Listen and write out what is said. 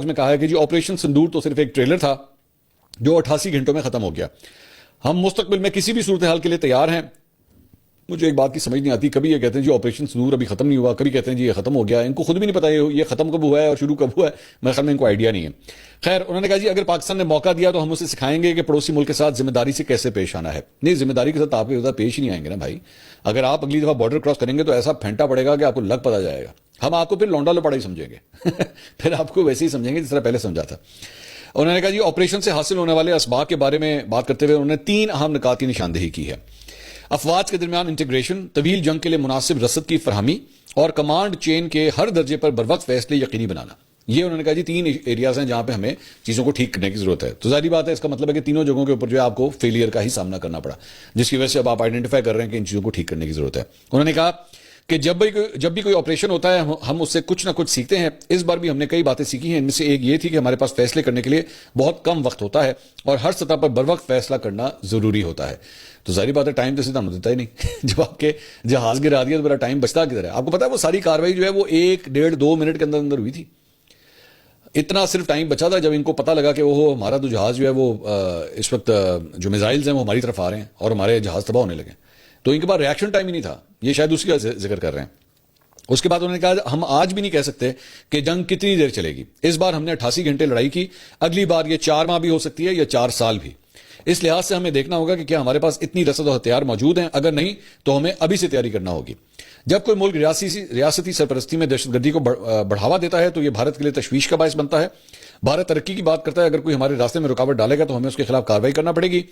میں کہا ہے کہ جی آپریشن سندور تو صرف ایک ٹریلر تھا جو 88 گھنٹوں میں ختم ہو گیا. ہم مستقبل میں کسی بھی صورتحال کے لیے تیار ہیں. مجھے ایک بات کی سمجھ نہیں آتی, کبھی یہ کہتے ہیں جی آپریشن سندور ابھی ختم نہیں ہوا, کبھی کہتے ہیں جی یہ ختم ہو گیا. ان کو خود بھی نہیں پتا یہ ختم کب ہوا ہے اور شروع کب ہوا ہے. میرے خیال میں ان کو آئیڈیا نہیں ہے. خیر, انہوں نے کہا جی اگر پاکستان نے موقع دیا تو ہم اسے سکھائیں گے کہ پڑوسی ملک کے ساتھ ذمہ داری سے کیسے پیش آنا ہے. نہیں, ذمہ داری کے ساتھ آپ کے ساتھ پیش ہی نہیں آئیں گے نا بھائی. اگر آپ اگلی دفعہ بارڈر کراس کریں گے تو ایسا پھینٹا پڑے گا کہ آپ کو لگ پتا جائے گا. ہم آپ کو پھر لونڈا لپاڑا ہی سمجھیں گے پھر آپ کو ویسے ہی سمجھیں گے جس طرح پہلے سمجھا تھا. انہوں نے کہا جی آپریشن سے حاصل ہونے والے اسباق کے بارے میں بات کرتے ہوئے انہوں نے 3 اہم نکات کی نشاندہی کی ہے. افواج کے درمیان انٹیگریشن, طویل جنگ کے لیے مناسب رسد کی فراہمی اور کمانڈ چین کے ہر درجے پر بروقت فیصلے یقینی بنانا. یہ انہوں نے کہا جی 3 ایریاز ہیں جہاں پہ ہمیں چیزوں کو ٹھیک کرنے کی ضرورت ہے. تو ظاہری بات ہے اس کا مطلب ہے کہ تینوں جگہوں کے اوپر جو ہے آپ کو فیلئر کا ہی سامنا کرنا پڑا, جس کی وجہ سے اب آپ آئیڈینٹیفائی کر رہے ہیں کہ ان چیزوں کو ٹھیک کرنے کی ضرورت ہے. انہوں نے کہا کہ جب بھی کوئی آپریشن ہوتا ہے ہم اس سے کچھ نہ کچھ سیکھتے ہیں. اس بار بھی ہم نے کئی باتیں سیکھی ہیں. ان میں سے ایک یہ تھی کہ ہمارے پاس فیصلے کرنے کے لیے بہت کم وقت ہوتا ہے اور ہر سطح پر بروقت فیصلہ کرنا ضروری ہوتا ہے. تو ظاہری بات ہے ٹائم تو سیدھا دیتا ہی نہیں جب آپ کے جہاز گرا دیا تو میرا ٹائم بچتا کدھر ہے. آپ کو پتا ہے وہ ساری کاروائی جو ہے وہ 1 1.5 2 منٹ کے اندر ہوئی تھی. اتنا صرف ٹائم بچا تھا جب ان کو پتا لگا کہ وہ ہمارا تو جہاز جو ہے وہ اس وقت جو میزائلز ہیں وہ ہماری طرف آ رہے ہیں اور ہمارے جہاز تباہ ہونے لگے. تو ان کے پاس ریاکشن ٹائم ہی نہیں تھا. یہ شاید اسی کا ذکر کر رہے ہیں. اس کے بعد انہوں نے کہا ہم آج بھی نہیں کہہ سکتے کہ جنگ کتنی دیر چلے گی. اس بار ہم نے 88 گھنٹے لڑائی کی, اگلی بار یہ 4 ماہ بھی ہو سکتی ہے یا 4 سال بھی. اس لحاظ سے ہمیں دیکھنا ہوگا کہ کیا ہمارے پاس اتنی رسد و ہتھیار موجود ہیں. اگر نہیں تو ہمیں ابھی سے تیاری کرنا ہوگی. جب کوئی ملک ریاستی سرپرستی میں دہشت گردی کو بڑھاوا دیتا ہے تو یہ بھارت کے لیے تشویش کا باعث بنتا ہے. بھارت ترقی کی بات کرتا ہے, اگر کوئی ہمارے راستے میں رکاوٹ ڈالے گا تو ہمیں اس کے خلاف کارروائی کرنا پڑے گی.